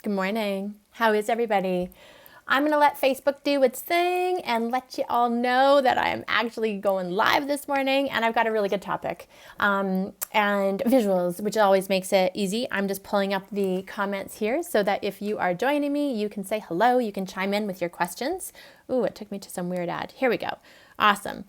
Good morning. How is everybody? I'm going to let Facebook do its thing and let you all know that I am actually going live this morning and I've got a really good topic and visuals, which always makes it easy. I'm just pulling up the comments here so that if you are joining me, you can say hello. You can chime in with your questions. Ooh, it took me to some weird ad. Here we go. Awesome.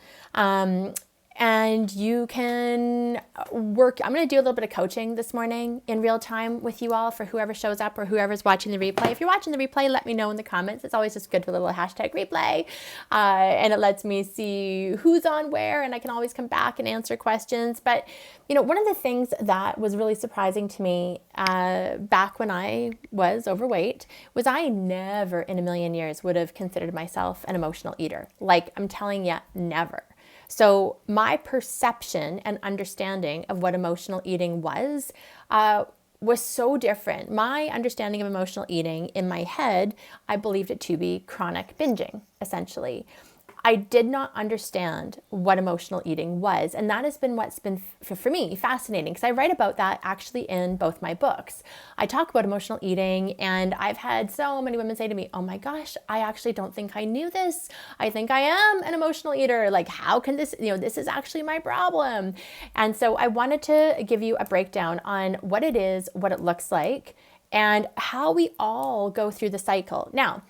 And you can work. I'm going to do a little bit of coaching this morning in real time with you all for whoever shows up or whoever's watching the replay. If you're watching the replay, let me know in the comments. It's always just good for a little hashtag replay. And it lets me see who's on where, and I can always come back and answer questions. But, you know, one of the things that was really surprising to me back when I was overweight was I never in a million years would have considered myself an emotional eater. Like, I'm telling you, never. So my perception and understanding of what emotional eating was so different. My understanding of emotional eating in my head, I believed it to be chronic binging, essentially. I did not understand what emotional eating was. And that has been what's been, for me, fascinating, because I write about that actually in both my books. I talk about emotional eating, and I've had so many women say to me, oh my gosh, I actually don't think I knew this. I think I am an emotional eater. Like, how can this, this is actually my problem. And so I wanted to give you a breakdown on what it is, what it looks like, and how we all go through the cycle. Now,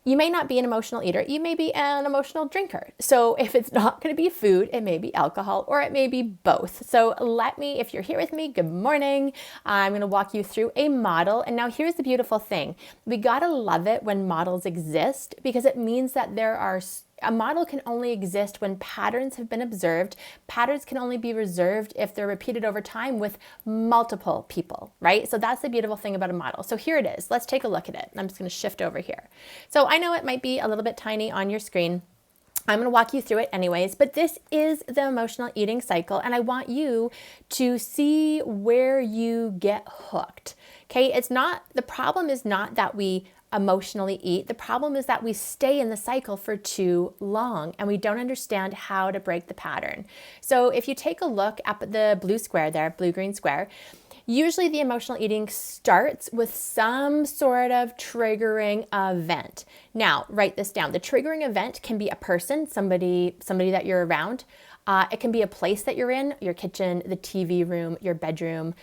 you may not be an emotional eater. You may be an emotional drinker. So if it's not going to be food, it may be alcohol or it may be both. So if you're here with me, good morning. I'm going to walk you through a model. And now here's the beautiful thing. We got to love it when models exist, because it means that a model can only exist when patterns have been observed. Patterns can only be reserved if they're repeated over time with multiple people, right? So that's the beautiful thing about a model. So here it is. Let's take a look at it. I'm just going to shift over here. So I know it might be a little bit tiny on your screen. I'm going to walk you through it anyways, but this is the emotional eating cycle, and I want you to see where you get hooked. Okay? The problem is not that we emotionally eat. The problem is that we stay in the cycle for too long and we don't understand how to break the pattern. So if you take a look up at the blue square there, blue-green square, usually the emotional eating starts with some sort of triggering event. Now, write this down. The triggering event can be a person, somebody that you're around. It can be a place that you're in, your kitchen, the TV room, your bedroom,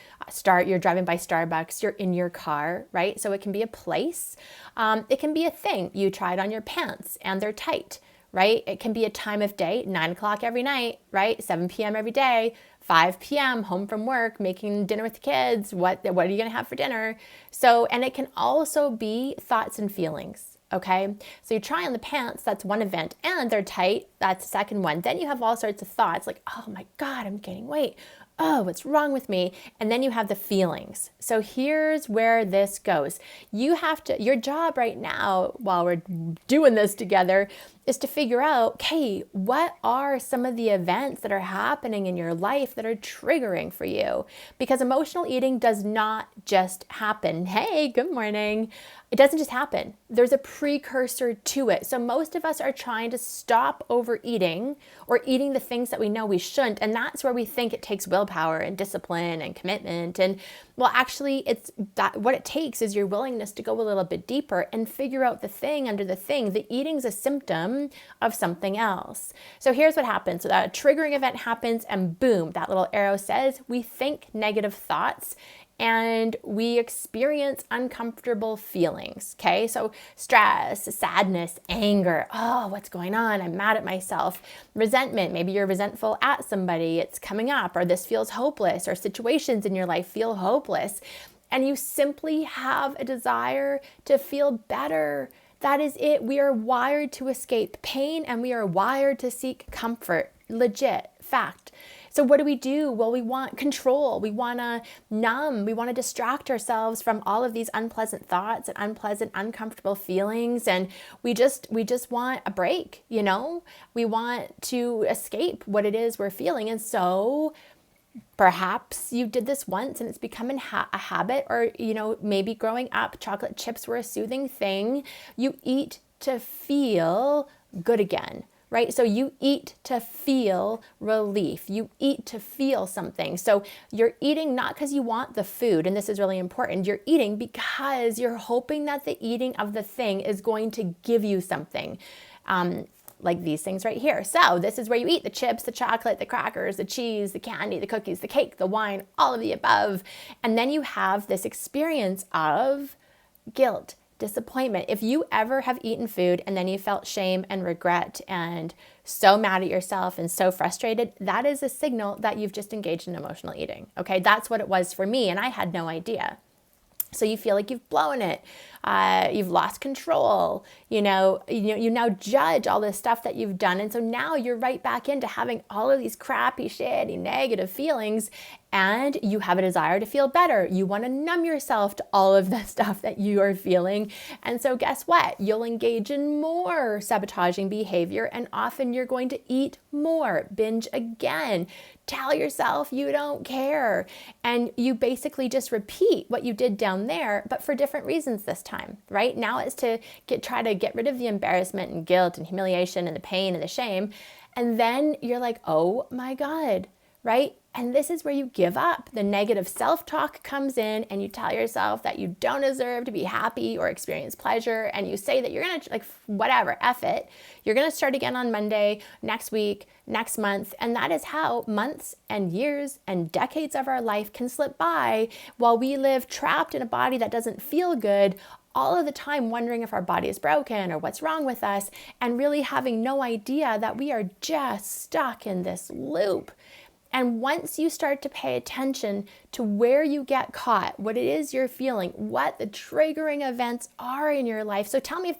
you're driving by Starbucks, you're in your car, right? So it can be a place. It can be a thing. You tried on your pants and they're tight, right? It can be a time of day, 9 o'clock every night, right? 7 p.m. every day, 5 p.m. home from work, making dinner with the kids. What are you going to have for dinner? So, and it can also be thoughts and feelings. Okay, so you try on the pants, that's one event, and they're tight, that's the second one. Then you have all sorts of thoughts like, oh my God, I'm gaining weight. Oh, what's wrong with me? And then you have the feelings. So here's where this goes. Your job right now, while we're doing this together, is to figure out, okay, what are some of the events that are happening in your life that are triggering for you? Because emotional eating does not just happen. Hey, good morning. It doesn't just happen. There's a precursor to it. So most of us are trying to stop overeating or eating the things that we know we shouldn't. And that's where we think it takes willpower and discipline and commitment. And well, actually, what it takes is your willingness to go a little bit deeper and figure out the thing under the thing. The eating's a symptom of something else. So here's what happens. So that triggering event happens and boom, that little arrow says we think negative thoughts and we experience uncomfortable feelings, okay? So stress, sadness, anger, oh, what's going on? I'm mad at myself. Resentment, maybe you're resentful at somebody, it's coming up, or this feels hopeless, or situations in your life feel hopeless, and you simply have a desire to feel better. That is it. We are wired to escape pain and we are wired to seek comfort. Legit, fact. So what do? Well, we want control. We want to numb. We want to distract ourselves from all of these unpleasant thoughts and unpleasant, uncomfortable feelings. And we just want a break, We want to escape what it is we're feeling. And so perhaps you did this once and it's become a habit, or, maybe growing up, chocolate chips were a soothing thing. You eat to feel good again. right? So you eat to feel relief. You eat to feel something. So you're eating not because you want the food, and this is really important. You're eating because you're hoping that the eating of the thing is going to give you something. Like these things right here. So this is where you eat the chips, the chocolate, the crackers, the cheese, the candy, the cookies, the cake, the wine, all of the above. And then you have this experience of guilt, disappointment. If you ever have eaten food and then you felt shame and regret and so mad at yourself and so frustrated, that is a signal that you've just engaged in emotional eating. Okay, that's what it was for me, and I had no idea. So you feel like you've blown it, you've lost control, you now judge all this stuff that you've done. And so now you're right back into having all of these crappy, shitty, negative feelings, and you have a desire to feel better. You want to numb yourself to all of the stuff that you are feeling. And so guess what? You'll engage in more sabotaging behavior, and often you're going to eat more, binge again, tell yourself you don't care. And you basically just repeat what you did down there, but for different reasons this time, right? Now it's to try to get rid of the embarrassment and guilt and humiliation and the pain and the shame. And then you're like, oh my God, right? And this is where you give up. The negative self-talk comes in, and you tell yourself that you don't deserve to be happy or experience pleasure. And you say that you're going to, like, whatever, F it. You're going to start again on Monday, next week, next month. And that is how months and years and decades of our life can slip by while we live trapped in a body that doesn't feel good, all of the time wondering if our body is broken or what's wrong with us, and really having no idea that we are just stuck in this loop. And once you start to pay attention to where you get caught, what it is you're feeling, what the triggering events are in your life. So tell me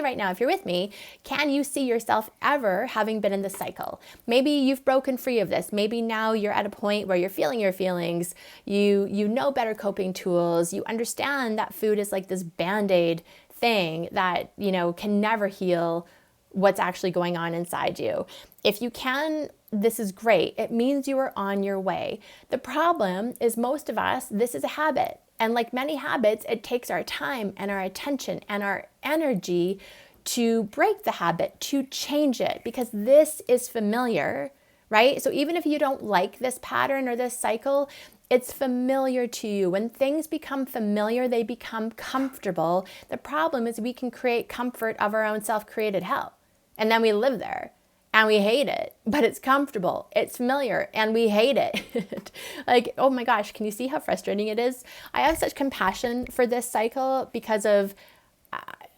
right now, if you're with me, can you see yourself ever having been in this cycle? Maybe you've broken free of this. Maybe now you're at a point where you're feeling your feelings. You know better coping tools. You understand that food is like this Band-Aid thing that, can never heal what's actually going on inside you. If you can, this is great. It means you are on your way. The problem is most of us, this is a habit. And like many habits, it takes our time and our attention and our energy to break the habit, to change it, because this is familiar, right? So even if you don't like this pattern or this cycle, it's familiar to you. When things become familiar, they become comfortable. The problem is we can create comfort of our own self-created hell. And then we live there and we hate it, but it's comfortable, it's familiar, and we hate it. Like, oh my gosh, can you see how frustrating it is? I have such compassion for this cycle because of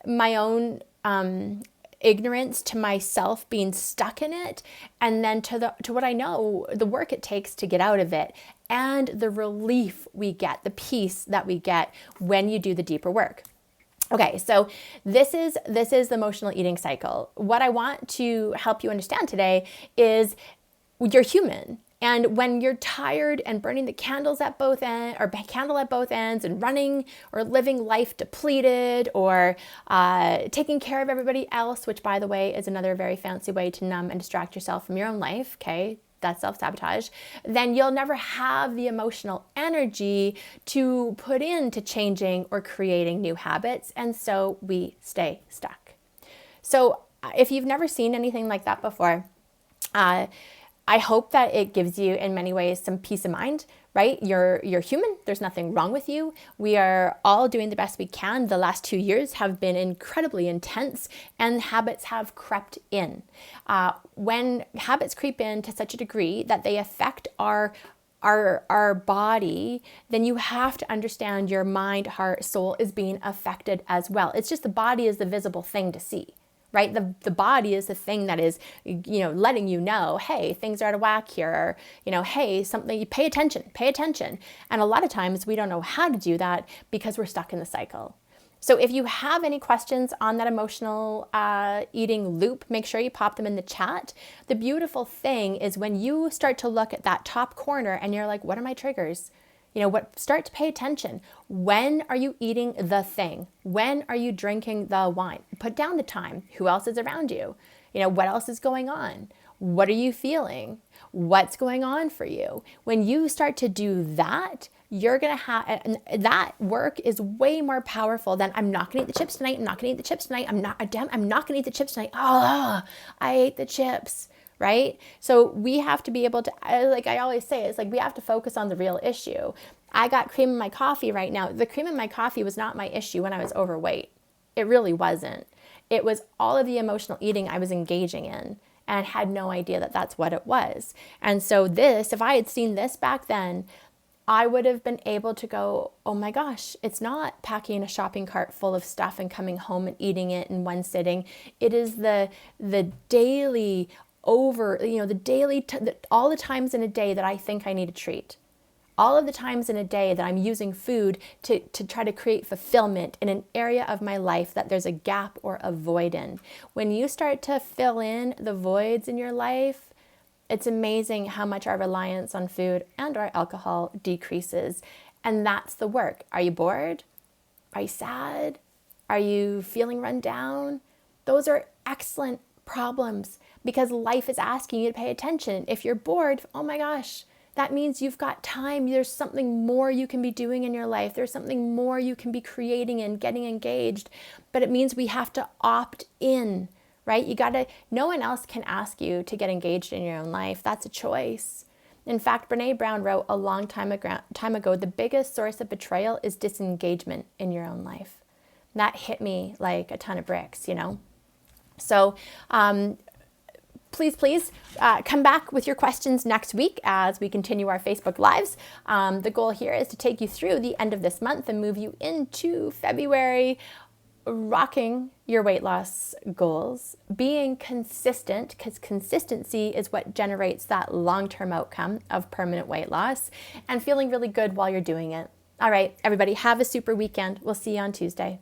my own ignorance to myself being stuck in it, and then to what I know, the work it takes to get out of it, and the relief we get, the peace that we get when you do the deeper work. Okay, so this is the emotional eating cycle. What I want to help you understand today is you're human. And when you're tired and burning the candles at both ends, or candle at both ends, and running or living life depleted, or taking care of everybody else, which by the way is another very fancy way to numb and distract yourself from your own life, okay? That's self-sabotage, then you'll never have the emotional energy to put into changing or creating new habits. And so we stay stuck. So if you've never seen anything like that before, I hope that it gives you in many ways some peace of mind, right? You're human. There's nothing wrong with you. We are all doing the best we can. The last 2 years have been incredibly intense, and habits have crept in. When habits creep in to such a degree that they affect our body, then you have to understand your mind, heart, soul is being affected as well. It's just the body is the visible thing to see. Right? The body is the thing that is, letting you know, hey, things are out of whack here, or, hey, something, pay attention. And a lot of times we don't know how to do that because we're stuck in the cycle. So if you have any questions on that emotional eating loop, make sure you pop them in the chat. The beautiful thing is when you start to look at that top corner and you're like, what are my triggers? Start to pay attention. When are you eating the thing? When are you drinking the wine? Put down the time. Who else is around you? What else is going on? What are you feeling? What's going on for you? When you start to do that, you're going to have, and that work is way more powerful than I'm not going to eat the chips tonight. I'm not going to eat the chips tonight. I'm not going to eat the chips tonight. Oh, I ate the chips, right? So we have to be able to, like I always say, it's like we have to focus on the real issue. I got cream in my coffee right now. The cream in my coffee was not my issue when I was overweight. It really wasn't. It was all of the emotional eating I was engaging in and had no idea that that's what it was. And so this, if I had seen this back then, I would have been able to go, oh my gosh, it's not packing a shopping cart full of stuff and coming home and eating it in one sitting. It is the daily all the times in a day that I think I need a treat. All of the times in a day that I'm using food to try to create fulfillment in an area of my life that there's a gap or a void in. When you start to fill in the voids in your life, it's amazing how much our reliance on food and or alcohol decreases. And that's the work. Are you bored? Are you sad? Are you feeling run down? Those are excellent problems because life is asking you to pay attention. If you're bored, oh my gosh, that means you've got time. There's something more you can be doing in your life. There's something more you can be creating and getting engaged. But it means we have to opt in, right? No one else can ask you to get engaged in your own life. That's a choice. In fact, Brene Brown wrote a long time ago, the biggest source of betrayal is disengagement in your own life. And that hit me like a ton of bricks, So, please come back with your questions next week as we continue our Facebook Lives. The goal here is to take you through the end of this month and move you into February, rocking your weight loss goals, being consistent, because consistency is what generates that long-term outcome of permanent weight loss, and feeling really good while you're doing it. All right, everybody, have a super weekend. We'll see you on Tuesday.